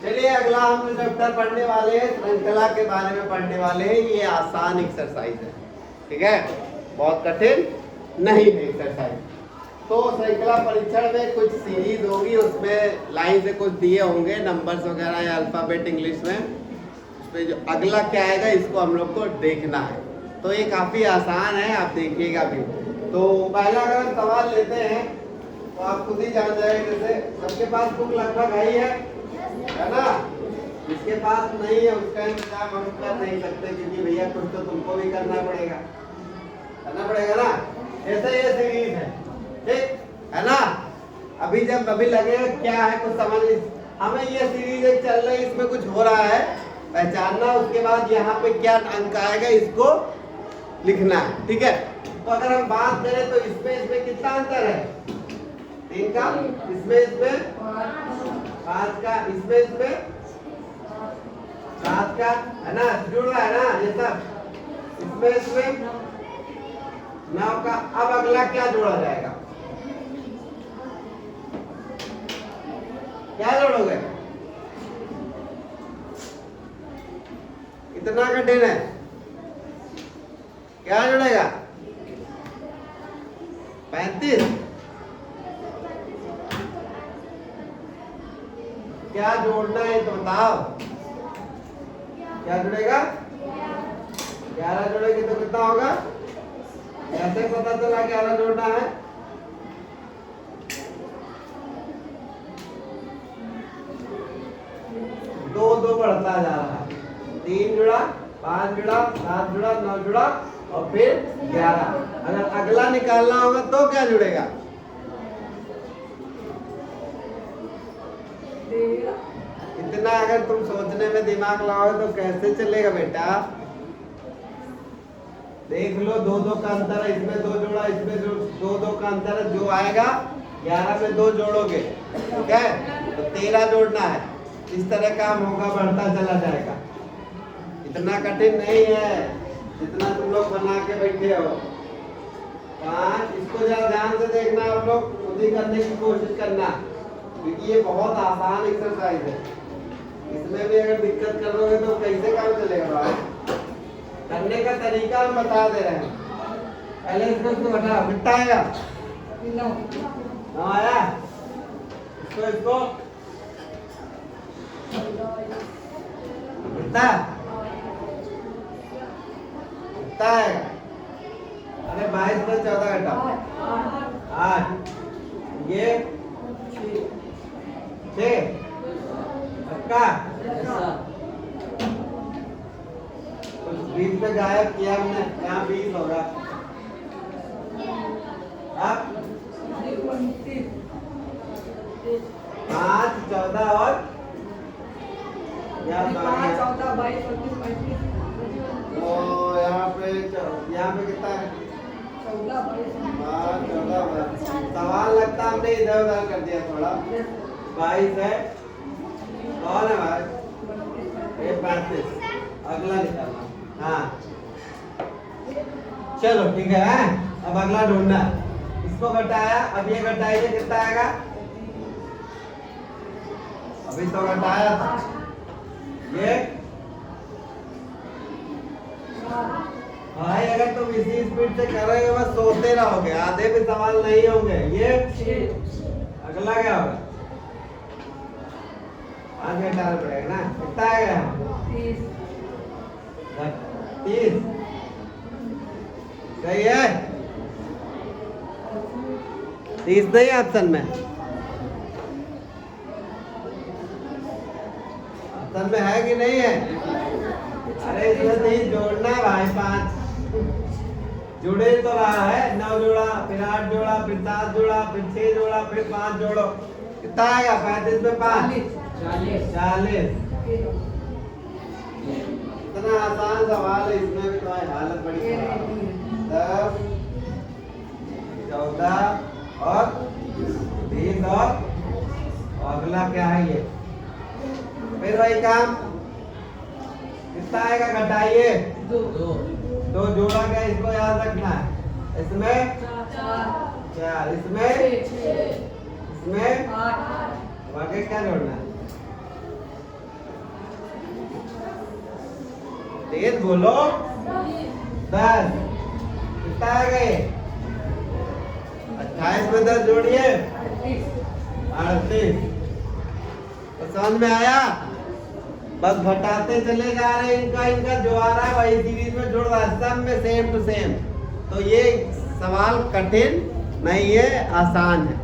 चलिए अगला हम जो चैप्टर पढ़ने वाले हैं श्रृंखला के बारे में पढ़ने वाले हैं। ये आसान एक्सरसाइज है, ठीक है, बहुत कठिन नहीं है एक्सरसाइज। तो श्रृंखला परीक्षण में कुछ सीरीज होगी, उसमें लाइन से कुछ दिए होंगे नंबर्स वगैरह या अल्फाबेट इंग्लिश में। उसमें जो अगला क्या आएगा इसको हम लोग को देखना है। तो ये काफी आसान है, आप देखिएगा भी। तो पहला अगर हम सवाल लेते हैं तो आप खुद ही जान जाएंगे। जैसे सबके पास बुक लगभग है ना? जिसके पास नहीं है उसका इंतजाम हम कर नहीं सकते, क्योंकि भैया कुछ तो तुमको भी करना पड़ेगा ना। ऐसे ये सीरीज है, ठीक है ना? अभी लगे क्या है कुछ समझ, हमें ये सीरीज एक चल रही है, इसमें कुछ हो रहा है पहचानना, उसके बाद यहाँ पे क्या अंक आएगा इसको लिखना है, ठीक है। तो अगर हम बात करें तो इसमें कितना अंतर है? 3 का, इसमें 5 का, इसमें 7 का, है ना? जुड़ रहा है ना ये सब। इसमें 9 का। अब अगला क्या जोड़ा जाएगा? क्या जोड़ोगे? इतना कठिन है, क्या जुड़ेगा? 35। क्या जोड़ना है तो बताओ, क्या जुड़ेगा? 11 जुड़ेगी तो कितना होगा? कैसे पता चला 11 जोड़ना है? दो बढ़ता जा रहा है। 3 जुड़ा, 5 जुड़ा, 7 जुड़ा, 9 जुड़ा और फिर 11। अगर अगला निकालना होगा तो क्या जुड़ेगा? इतना अगर तुम सोचने में दिमाग लगाओगे तो कैसे चलेगा बेटा? देख लो, 2 का अंतर है, इसमें 2 जोड़ा, इसमें 2 का अंतर है, जो आएगा 11 में 2 जोड़ोगे, ठीक है? तो 13 जोड़ना है। इस तरह काम होगा, बढ़ता चला जाएगा। इतना कठिन नहीं है जितना तुम लोग बना के बैठे हो। 5, इसको जरा ध्यान से देखना, आप लोग खुद ही करने की कोशिश करना, क्योंकि ये बहुत आसान एक्सरसाइज है। इसमें भी अगर दिक्कत करोगे तो कैसे काम चलेगा भाई? करने का तरीका हम बता दे रहे हैं। पहले इसको हटा, मिट्टा आएगा ना आया, इसको मिट्टा आएगा। अरे 22 में 14 घटा 8, ये 6 का कुछ 20 में गायब किया हमने, यहाँ 20 होगा। अब 5, 14 और 22। तो यहाँ पे कितना है? 5, 14। सवाल लगता हमने इधर उधर कर दिया थोड़ा। 22 है और है भाई ये 35। अगला निकालना, हाँ चलो ठीक है। अब अगला ढूंढना, इसको घटाया, अब ये घटाइए, कितना आएगा? अभी तो घटाया था ये भाई। अगर तुम इसी स्पीड से करोगे बस सोते रहोगे, आधे भी सवाल नहीं होंगे। ये अगला क्या होगा? 5 घटाना पड़ेगा ना, कितना आएगा? 30। सही है? 30 नहीं ऑप्शन में, ऑप्शन में है कि नहीं है? अरे इसमें 30 जोड़ना है भाई। 5 जुड़े तो रहा है, 9 जोड़ा, फिर 8 जोड़ा, फिर 7 जोड़ा, फिर 6 जोड़ा, फिर 5 जोड़ो, कितना आएगा? 35 में 5 40। इतना आसान सवाल है, इसमें भी तुम्हारी हालत बड़ी खराब है। 10, 14 और 20 और अगला क्या है ये? फिर वही काम, कितना आएगा? घटाइए, 2 जोड़ा गया, इसको याद रखना है। इसमें 4, इसमें 8, आगे क्या जोड़ना है? तेज बोलो। 10 कितना आ गए? 28 में 10 जोड़िए 38। तो समझ में आया? बस घटाते चले जा रहे हैं, इनका जो आ रहा है वही सीरीज में जुड़ रहा है, सब में सेम टू सेम। तो ये सवाल कठिन नहीं है, आसान है।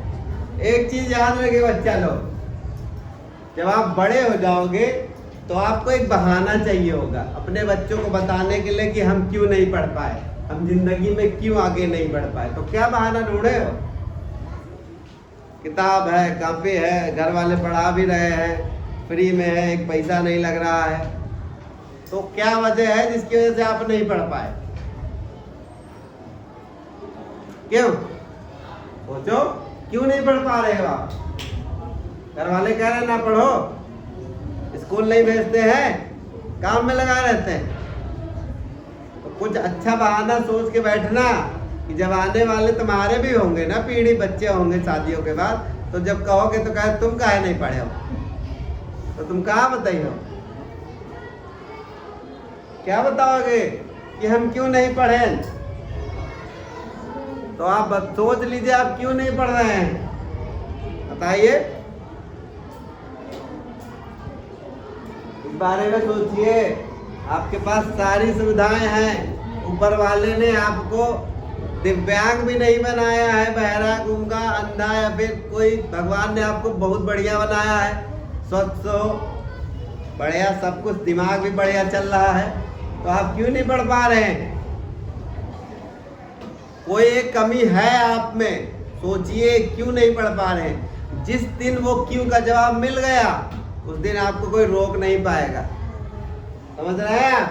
एक चीज याद रखिए बच्चा लोग, जब आप बड़े हो जाओगे तो आपको एक बहाना चाहिए होगा अपने बच्चों को बताने के लिए कि हम क्यों नहीं पढ़ पाए, हम जिंदगी में क्यों आगे नहीं बढ़ पाए। तो क्या बहाना ढूंढे हो? किताब है, कॉपी है, घर वाले पढ़ा भी रहे हैं, फ्री में है, एक पैसा नहीं लग रहा है। तो क्या वजह है जिसकी वजह से आप नहीं पढ़ पाए? क्यों? सोचो, क्यों नहीं पढ़ पा रहे हो आप? घर वाले कह रहे हैं ना पढ़ो, स्कूल नहीं भेजते हैं, काम में लगा रहते हैं। तो कुछ अच्छा बहाना सोच के बैठना कि जब आने वाले तुम्हारे भी होंगे ना पीढ़ी, बच्चे होंगे शादियों के बाद, तो जब कहोगे तो कहे तुम काहे नहीं पढ़े हो, तो तुम कहाँ बताइए, क्या बताओगे कि हम क्यों नहीं पढ़े? तो आप सोच लीजिए आप क्यों नहीं पढ़ रहे हैं, बताइए। इस बारे में सोचिए। आपके पास सारी सुविधाएं हैं, ऊपर वाले ने आपको दिव्यांग भी नहीं बनाया है, बहरा, गूंगा, अंधा या फिर कोई, भगवान ने आपको बहुत बढ़िया बनाया है, स्वच्छ हो, बढ़िया सब कुछ, दिमाग भी बढ़िया चल रहा है। तो आप क्यों नहीं पढ़ पा रहे हैं? कोई एक कमी है आप में, सोचिए क्यों नहीं पढ़ पा रहे हैं। जिस दिन वो क्यों का जवाब मिल गया उस दिन आपको कोई रोक नहीं पाएगा, समझ रहे हैं आप?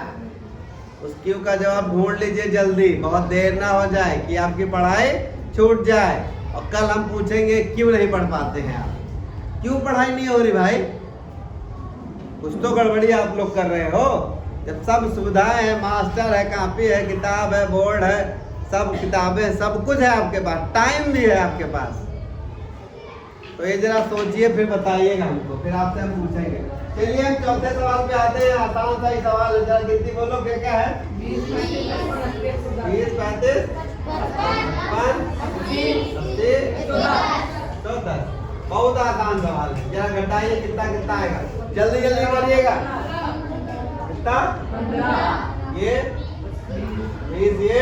उस क्यों का जवाब ढूंढ लीजिए जल्दी, बहुत देर ना हो जाए कि आपकी पढ़ाई छूट जाए। और कल हम पूछेंगे क्यों नहीं पढ़ पाते हैं आप, क्यों पढ़ाई नहीं हो रही भाई? कुछ तो गड़बड़ी आप लोग कर रहे हो। जब सब सुविधाएं हैं, मास्टर है, कॉपी है, किताब है, बोर्ड है, सब किताबें, सब कुछ है आपके पास, टाइम भी है आपके पास, तो ये जरा सोचिए फिर बताइएगा हमको, फिर आपसे हम पूछेंगे। चलिए हम चौथे सवाल पे आते हैं। आसान सा ही सवाल है, जरा गिनती बोलो क्या क्या है? 20, 35, 54, बहुत आसान सवाल है। जरा घटाइए, कितना कितना आएगा, जल्दी जल्दी करिएगा। कितना? ये 20, ये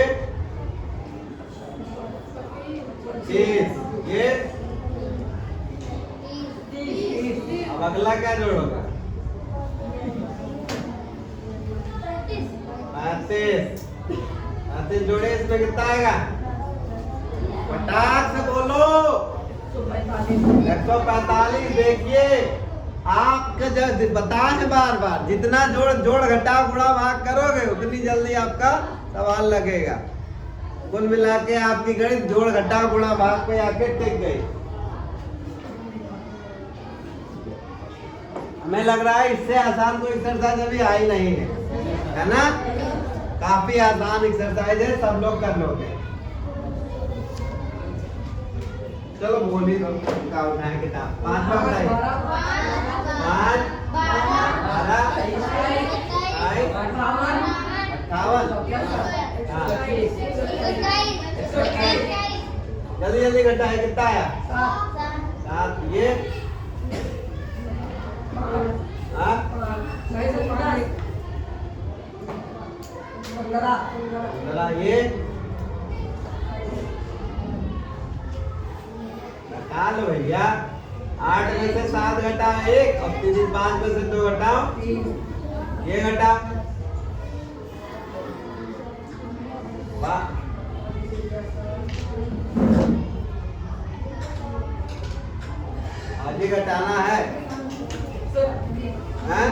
30, ये अब अगला क्या जोड़ोगा? 35 जोड़े, इसमें कितना आएगा? फटाक से बोलो। 145। देखिए आपका जब बताए हैं बार बार, जितना जोड़ घटा गुणा भाग करोगे उतनी जल्दी आपका सवाल लगेगा। कुल मिला के आपकी गणित जोड़ घटा गुणा भाग पे आके टिक गई। हमें लग रहा है इससे आसान कोई एक्सरसाइज अभी आई नहीं है ना? काफी आसान एक्सरसाइज है, सब लोग कर लोगे। चलो बोलिए, का उठाए किताब। 5 पढ़ाई, 5, 12, 58, जल्दी जल्दी घटाए, कितना आया? 7, ये 15, ये घटा लो भैया। 8 में से 7 घटा 1, और 5 में से 2 घटाओ, ये घटा, आज ही घटाना है, हैं?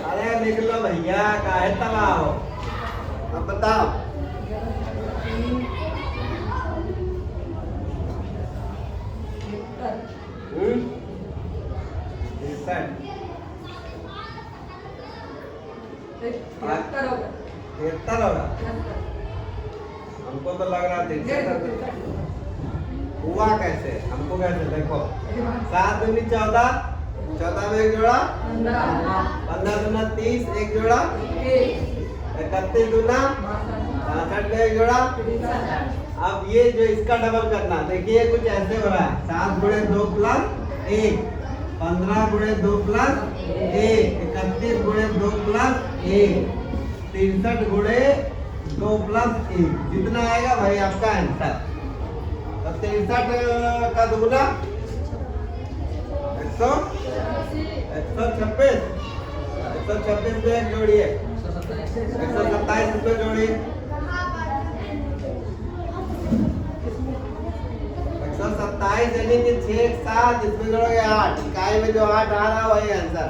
अरे निकलो भैया, काहे तला हो? अब बताओ। तिहत्तर होगा, हमको तो लग रहा 73 हुआ। कैसे हमको कैसे? देखो 7 दूनी 14, 14 में एक जोड़ा 15 दूना 30, एक जोड़ा 31 दूना 62 में एक जोड़ा। अब ये जो इसका डबल करना, देखिए कुछ ऐसे हो रहा है, 7 गुणे 2 प्लस 1, 15 गुणे 2 प्लस 1, 31 गुणे 2 प्लस 1, 63 गुणे 2 प्लस 1, जितना आएगा भाई आपका आंसर। तो 63 का दूना 126 में एक जोड़िए, 127 इसमें जोड़िए, 127 यानी कि 6 7 इसमें जोड़ोगे 8, इकाई में जो 8 आ रहा वही आंसर।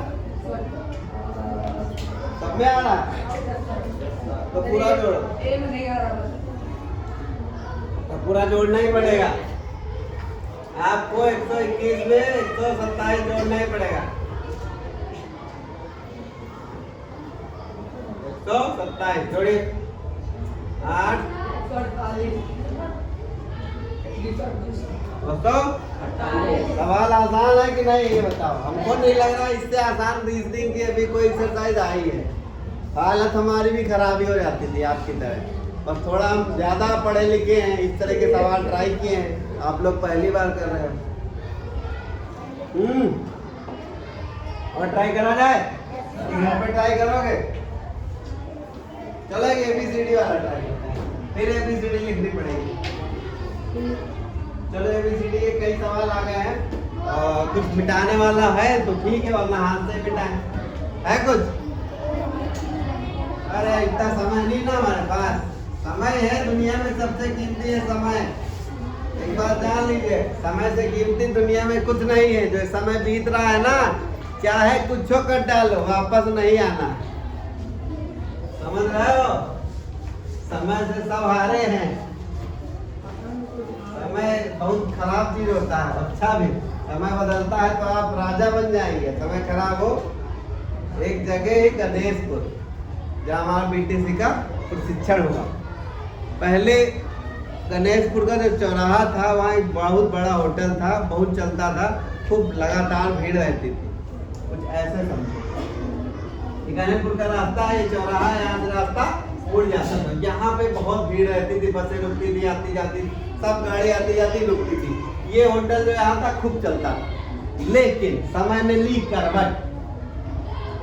सब में आ रहा तो पूरा जोड़ो, तो पूरा जोड़ना ही पड़ेगा आपको। 121 में 127 जोड़ना ही पड़ेगा। 127 जोड़िए, 8 दोस्तों सवाल आसान है कि नहीं ये बताओ। हमको नहीं लग रहा इससे आसान रीजनिंग की अभी कोई एक्सरसाइज आई है। हालत हमारी भी खराबी हो जाती थी आपकी तरह, बस थोड़ा हम ज़्यादा पढ़े लिखे हैं, इस तरह के सवाल ट्राई किए हैं, आप लोग पहली बार कर रहे हो। और ट्राई करा जाए, घर पे ट्राई करोगे? चलेगा ABCD वाला ट्राई करते हैं, फिर ABCD लिखनी पड़ेगी। चलो ABCD के कई सवाल आ गए हैं, कुछ मिटाने वाला है तो ठीक है, वरना हाथ से मिटाएं। है कुछ? अरे इतना समय नहीं ना हमारे पास, समय है दुनिया में सबसे कीमती है समय। एक बात जान लीजिए, समय से कीमती दुनिया में कुछ नहीं है। जो समय बीत रहा है ना, चाहे कुछ कर डालो वापस नहीं आना, समझ रहे हो? समय से सब हारे हैं। समय बहुत खराब चीज होता है, अच्छा भी। समय बदलता है तो आप राजा बन जाएंगे। समय खराब हो, एक जगह ही गणेशपुर जहाँ हमारा BTC का प्रशिक्षण हुआ, पहले गणेशपुर का जो चौराहा था वहाँ एक बहुत बड़ा होटल था, बहुत चलता था, खूब लगातार भीड़ रहती थी। कुछ ऐसे समझो, गणेशपुर का रास्ता है, ये चौराहा है, यहाँ से रास्ता उड़ जाता था। यहाँ पे बहुत भीड़ रहती थी, बसें रुकती थी, आती जाती, सब गाड़ी आती जाती रुकती थी। ये होटल जो यहाँ था खूब चलता था, लेकिन समय ने ली करवट,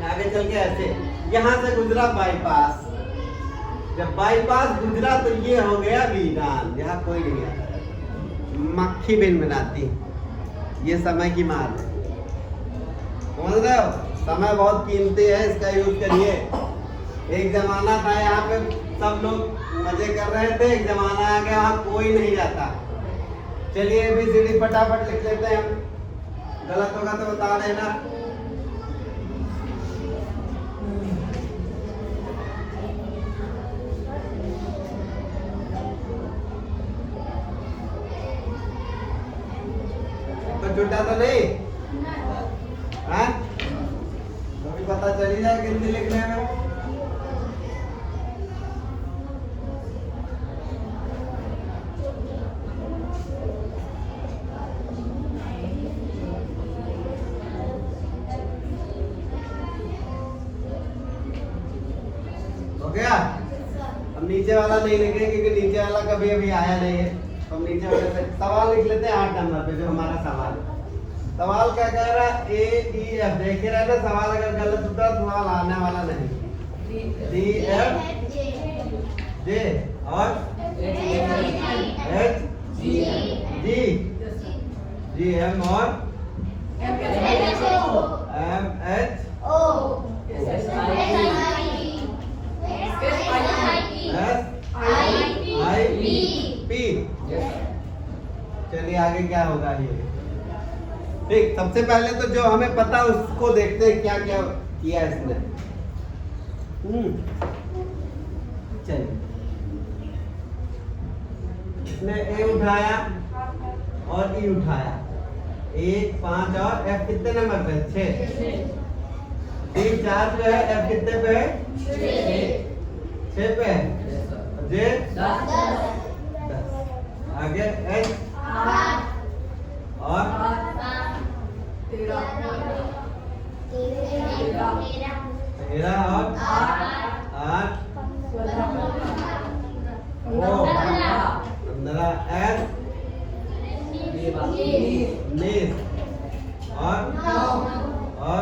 आगे चल के ऐसे यहाँ से गुजरा बाईपास। जब बाईपास गुजरा तो ये हो गया वीरान, यहाँ कोई नहीं आता, मक्खी बिन बनाती। ये समय की मार है, समझ रहे हो? समय बहुत कीमती है, इसका यूज करिए। एक जमाना था यहाँ पे सब लोग मजे कर रहे थे, एक जमाना आ गया वहाँ कोई नहीं जाता। चलिए ABCD फटाफट लिख लेते हैं हम, गलत होगा तो बता देना। छूटा तो नहीं? हाँ? तो भी पता चली जाए गिनती लिखने में। हो गया? हम नीचे वाला नहीं लिखेंगे क्योंकि नीचे वाला कभी अभी आया नहीं है। तो हम नीचे वाले से सवाल लिख लेते हैं 8 नंबर पे, जो हमारा सवाल है। सवाल क्या कह रहा है? AEF देखे रहे ना, सवाल अगर गलत होता है सवाल आने वाला नहीं। DF J और H G G M और M H S I P। चलिए आगे क्या होगा ये, ठीक। सबसे पहले तो जो हमें पता उसको देखते हैं क्या क्या किया इसने। चलिए, इसने A उठाया और E उठाया, 1 5 और F कितने नंबर पे? 6। D 4 पे है, F कितने पे है? 6 पे है, J 10। आगे H और 13 और 8 15 एस 19 और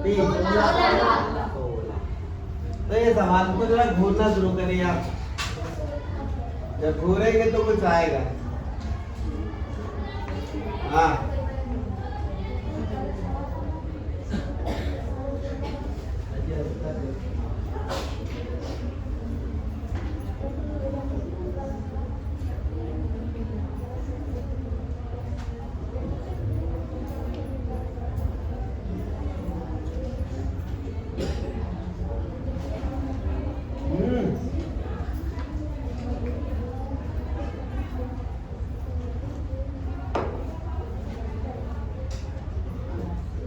3 16। तो ये सवाल को जरा घूरना शुरू करिए आप। जब घूरेंगे तो कुछ आएगा। हाँ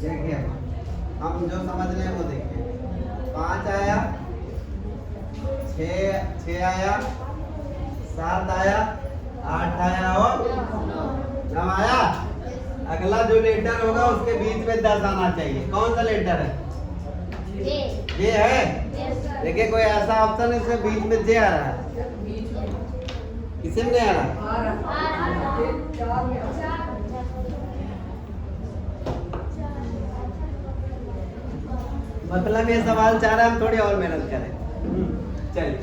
देखिए हम जो समझ रहे हैं वो देखिए। 5 आया, 6 आया, 7 आया, 8 आया और 9 आया। अगला जो लेटर होगा उसके बीच में 10 आना चाहिए। कौन सा लेटर है? ये है। देखिए कोई ऐसा ऑप्शन है इसके बीच में जे आ रहा है, किसी में नहीं आ रहा। मतलब ये सवाल चाह रहा है हम थोड़ी और मेहनत करें। चलिए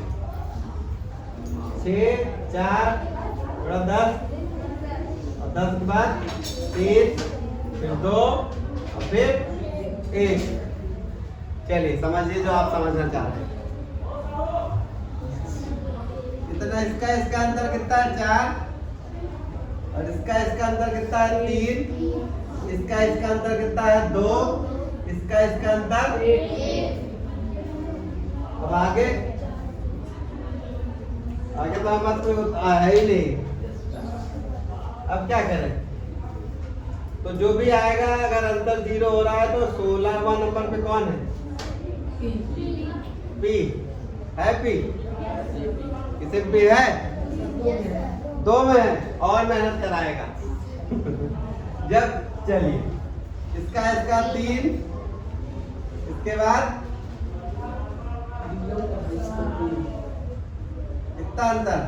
6 4 थोड़ा 10 और 10 के बाद 3 फिर 2 और फिर 1। चलिए समझिए जो आप समझना चाह रहे हैं। इतना इसका अंतर कितना है? 4 और इसका अंतर कितना है? 3। इसका अंतर कितना है? 2। इसका अंतर 1। अब आगे तो हमारे कोई है ही नहीं। अब क्या करें? तो जो भी आएगा अगर अंतर 0 हो रहा है तो 16वां नंबर पे कौन है? पी है। पी किसे पी है? 2 में है और मेहनत कराएगा। जब चलिए इसका 3, इसके बाद कितना अंतर?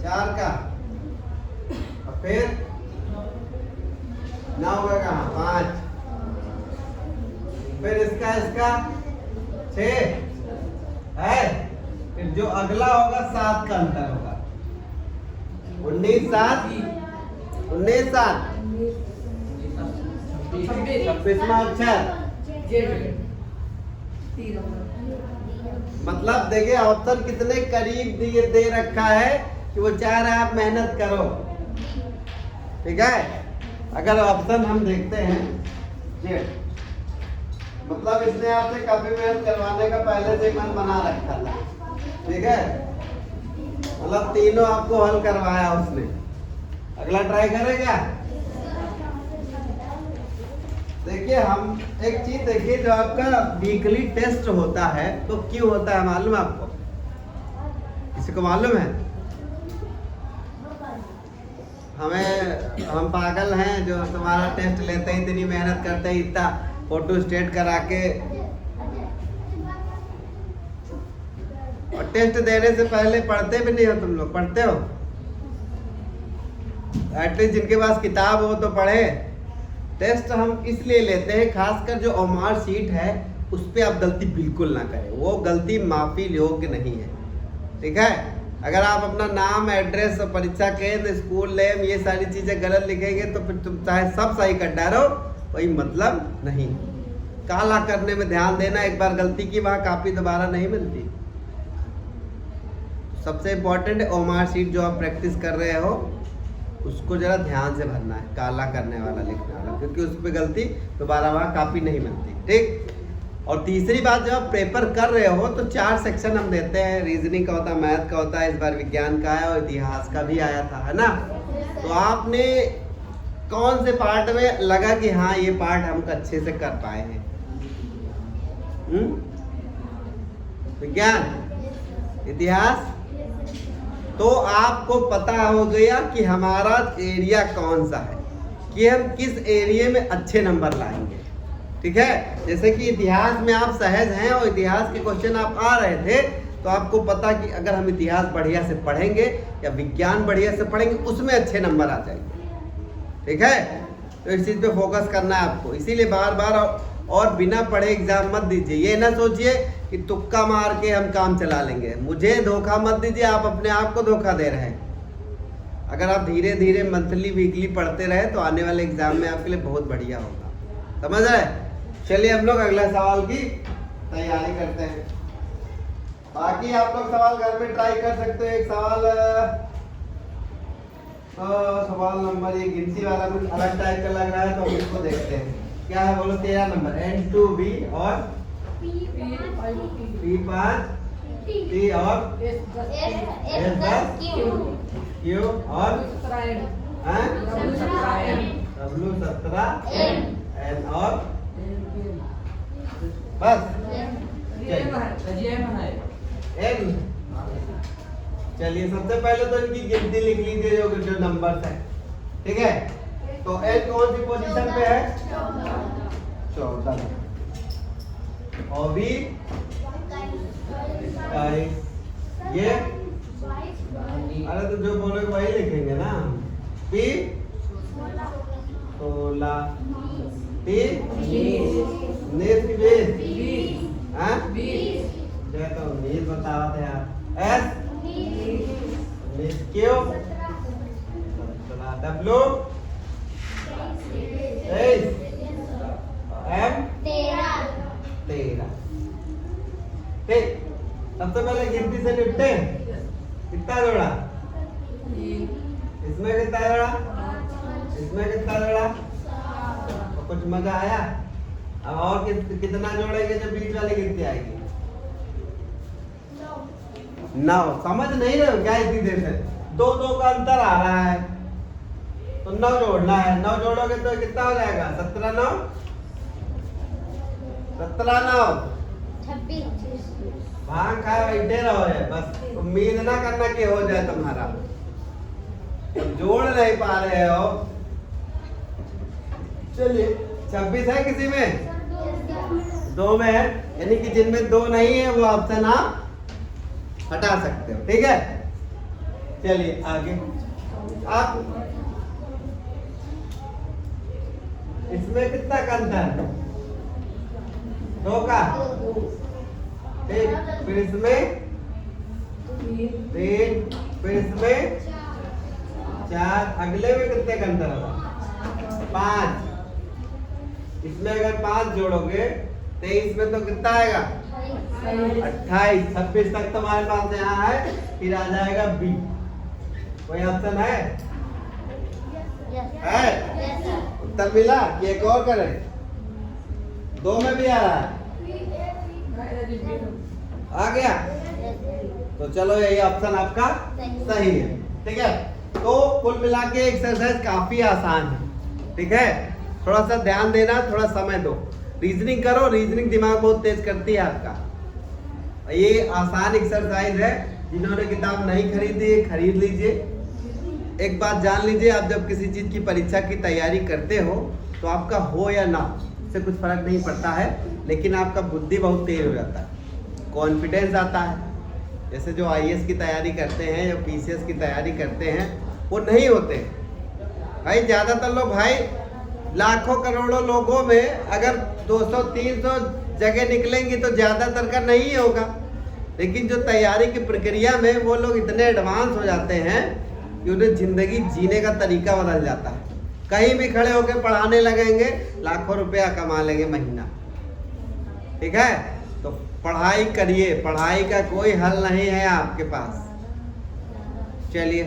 4 का और फिर 9 का कहाँ? 5। फिर इसका 6 है। फिर जो अगला होगा 7 का अंतर होगा। 19 7 26वां अक्षर। मतलब देखिए ऑप्शन कितने करीब दे रखा है कि वो चाह रहा है आप मेहनत करो। ठीक है। अगर ऑप्शन हम देखते हैं जेड, मतलब इसने आपसे काफी मेहनत करवाने का पहले से मन बना रखा था। ठीक है। मतलब तीनों आपको हल करवाया उसने। अगला ट्राई करेगा। देखिए हम एक चीज देखिए, जो आपका वीकली टेस्ट होता है तो क्यों होता है मालूम है आपको? किसी को मालूम है? हम पागल हैं जो तुम्हारा टेस्ट लेते ही इतनी मेहनत करते ही इतना फोटो स्टेट करा के, और टेस्ट देने से पहले पढ़ते भी नहीं हो तुम लोग? पढ़ते हो? एटलीस्ट जिनके पास किताब हो तो पढ़े। टेस्ट हम इसलिए लेते हैं, खासकर जो ओमार शीट है उस पर आप गलती बिल्कुल ना करें, वो गलती माफी योग्य नहीं है। ठीक है। अगर आप अपना नाम, एड्रेस, परीक्षा केंद्र, स्कूल नेम ये सारी चीजें गलत लिखेंगे तो फिर तुम चाहे सब सही कर डालो, कोई मतलब नहीं। काला करने में ध्यान देना, एक बार गलती की वहां कापी दोबारा नहीं मिलती। सबसे इम्पोर्टेंट ओमार शीट जो आप प्रैक्टिस कर रहे हो उसको जरा ध्यान से भरना है, काला करने वाला लिखने वाला, क्योंकि उस पर गलती दोबारा वहाँ कापी नहीं मिलती। ठीक। और तीसरी बात, जब आप पेपर कर रहे हो तो 4 सेक्शन हम देते हैं। रीजनिंग का होता है, मैथ का होता है, इस बार विज्ञान का आया और इतिहास का भी आया था, है ना? तो आपने कौन से पार्ट में लगा कि हाँ ये पार्ट हम अच्छे से कर पाए हैं? विज्ञान, इतिहास। तो आपको पता हो गया कि हमारा एरिया कौन सा है, कि हम किस एरिया में अच्छे नंबर लाएंगे। ठीक है। जैसे कि इतिहास में आप सहज हैं और इतिहास के क्वेश्चन आप आ रहे थे, तो आपको पता कि अगर हम इतिहास बढ़िया से पढ़ेंगे या विज्ञान बढ़िया से पढ़ेंगे, उसमें अच्छे नंबर आ जाएंगे। ठीक है, तो इस चीज़ पे फोकस करना है आपको। इसीलिए बार बार और बिना पढ़े एग्जाम मत दीजिए। ये ना सोचिए कि तुक्का मार के हम काम चला लेंगे। मुझे धोखा मत दीजिए, आप अपने आप को धोखा दे रहे हैं। अगर आप धीरे धीरे मंथली वीकली पढ़ते रहे तो आने वाले एग्जाम में आपके लिए बहुत बढ़िया होगा। समझ रहे? चलिए हम लोग अगला सवाल की तैयारी करते हैं। बाकी आप लोग सवाल घर में ट्राई कर सकते हो। एक सवाल नंबर, ये गिनती वाला कुछ अलग टाइप का लग रहा है, तो हम इसको देखते हैं। क्या है बोलो? 13 नंबर N2B और P5 T और S10 Q और W17 N और बस N। चलिए सबसे पहले तो इनकी गिनती लिख लीजिए जो नंबर है। ठीक है, तो N कौन सी पोजीशन पे है? 14। और भी ये, अरे तो जो बोलोगे वही लिखेंगे ना। P 16, T 20, हाँ 20 तो 20 बतावा थे यार। S Q W 23 M 13। ठीक, सबसे पहले गिनती से निपटे। कितना जोड़ा? इसमें कितना जोड़ा? इसमें कितना जोड़ा? तो कुछ मजा आया? अब और कितना जोड़ेंगे जब बीच वाली गिनती आएगी? 9। समझ नहीं रहे हो क्या इतनी देर से? 2 का अंतर आ रहा है, तो 9 जोड़ना है। 9 जोड़ोगे तो कितना हो जाएगा? 17 9 17 9 भांग खाए बैठे रहो है, बस उम्मीद ना करना कि हो जाए तुम्हारा। जब जोड़ नहीं पा रहे हो, चलिए 26 है किसी में? 2 में है, यानी कि जिनमें 2 नहीं है वो ऑप्शन आप हटा सकते हो। ठीक है, चलिए आगे। आप इसमें कितना का अंतर? 2 का। ठीक, फिर इसमें 3, फिर इसमें 4, अगले में कितने का अंतर होगा? 5। इसमें अगर 5 जोड़ोगे 23 में तो कितना आएगा? 28। 26 तक तुम्हारे पास यहाँ है, फिर आ जाएगा बी। कोई ऑप्शन है? उत्तर मिला कि एक और करें? 2 में भी आ रहा है, आ गया तो चलो यही ऑप्शन आपका सही है। ठीक है, तो कुल मिला के एक्सरसाइज काफी आसान है। ठीक है, थोड़ा सा ध्यान देना, थोड़ा समय दो, रीजनिंग करो। रीजनिंग दिमाग बहुत तेज करती है आपका। ये आसान एक्सरसाइज है। जिन्होंने किताब नहीं खरीदी खरीद लीजिए। एक बात जान लीजिए, आप जब किसी चीज की परीक्षा की तैयारी करते हो तो आपका हो या ना इससे कुछ फर्क नहीं पड़ता है, लेकिन आपका बुद्धि बहुत तेज हो जाता है, कॉन्फिडेंस आता है। जैसे जो IAS की तैयारी करते हैं या PCS की तैयारी करते हैं वो नहीं होते भाई। ज़्यादातर लोग भाई लाखों करोड़ों लोगों में अगर 200-300 जगह निकलेंगी तो ज़्यादातर का नहीं होगा। लेकिन जो तैयारी की प्रक्रिया में वो लोग इतने एडवांस हो जाते हैं कि उन्हें ज़िंदगी जीने का तरीका बदल जाता है। कहीं भी खड़े होकर पढ़ाने लगेंगे, लाखों रुपया कमा लेंगे महीना। ठीक है, तो पढ़ाई करिए, पढ़ाई का कोई हल नहीं है आपके पास। चलिए।